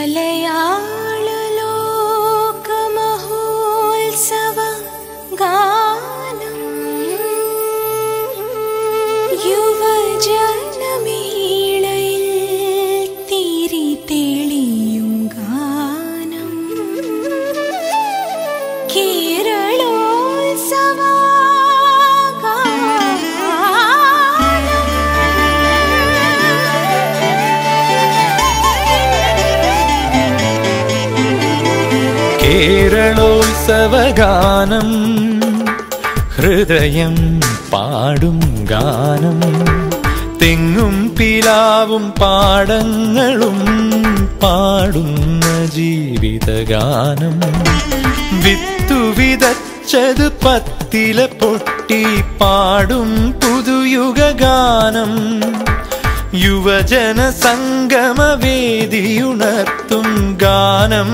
മലയാളലോകമഹോത്സവ ഗാനം യുവജനമേളയിൽ തിരി തെളിയും ഗാനം കേരളോത്സവ കേരളോത്സവഗാനം ഹൃദയം പാടും ഗാനം തെങ്ങും പിലാവും പാടങ്ങളും പാടുന്ന ജീവിതഗാനം വിത്തു വിതച്ചത് പത്തില പൊട്ടി പാടും പുതുയുഗഗാനം യുവജന സംഗമവേദിയുണർത്തും ഗാനം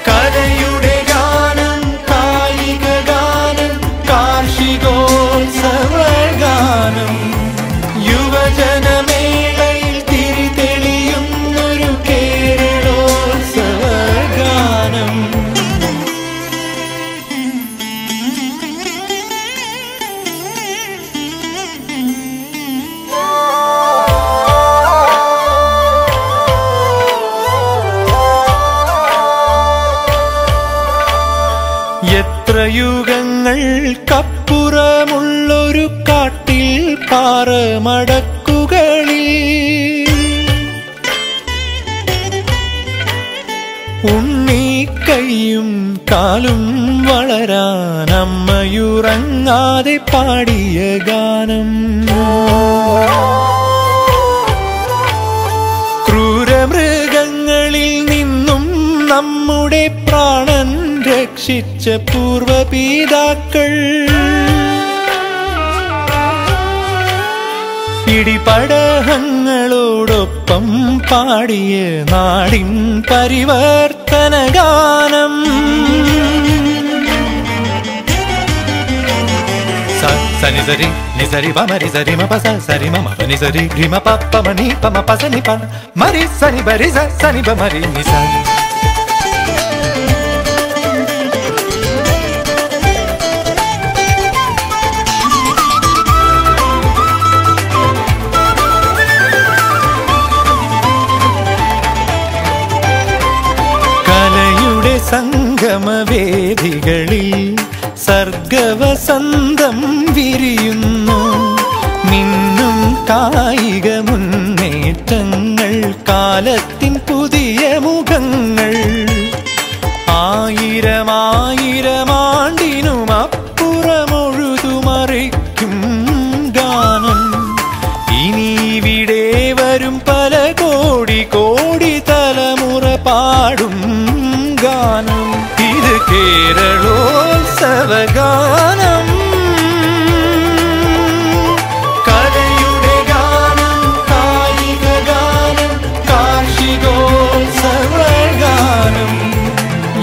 കലയുടെ ഗാനം കായിക ഗാനം കാർഷികോത്സവഗാനം യുവജനമേളയിൽ തിരിതെളിയുന്നൊരു കേരളോത്സവഗാനം എത്ര യുഗങ്ങൾക്കപ്പുറമുള്ളൊരു കാട്ടിൽ പാറമടക്കുകളിൽ ഉണ്ണിക്കൈയും കാലും വളരാൻ അമ്മയുറങ്ങാതെ പാടിയ ഗാനം ക്രൂരമൃഗങ്ങളിൽ നിന്നും നമ്മുടെ പ്രാണൻ രക്ഷിച്ച പൂർവപിതാക്കൾ ഇടിപടഹങ്ങളോടൊപ്പം പാടിയ നാടിൻ പരിവർത്തന ഗാനം സനി സരി നിസരി പമരി സരി മപസ സരി മമ പനി സരി രിമ പപ്പ മണി പമ പസനി പ മരി സനി ബരി സനി ബമരി നിസ സംഗമവേദികളിൽ സർഗവസന്തം വിരിയുന്നു മിന്നും കായിക മുന്നേറ്റങ്ങൾ കാലത്തിൻ പുതിയ മുഖങ്ങൾ ആയിരമായിരമാണ്ടിനും അപ്പുറമൊഴുതുമറിക്കും ഗാനം ഇനിവിടെ വരും പല കോടി കോടി തലമുറ പാടും ഗാനം ഇത് കേരളോത്സവഗാനം കലയുടെ ഗാനം കായിക ഗാനം കാർഷികോത്സവഗാനം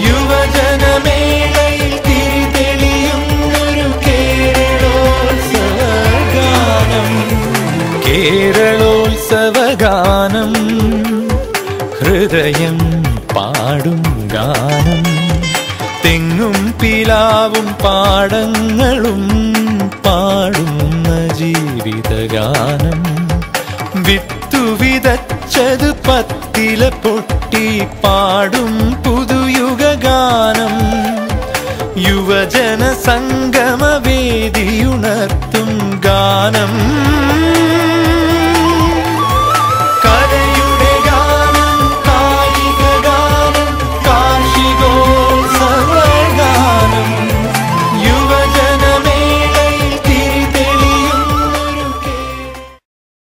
യുവജനമേളയിൽ തിരിതെളിയുന്നൊരു കേരളോത്സവഗാനം കേരളോത്സവഗാനം ഹൃദയം പാടും ഗാനം തെങ്ങും പിലാവും പാടങ്ങളും പാടുന്ന ജീവിതഗാനം വിത്തു വിതച്ചത് പത്തില പൊട്ടി പാടും പുതുയുഗഗാനം യുവജന സംഗമവേദിയുണർത്തും ഗാനം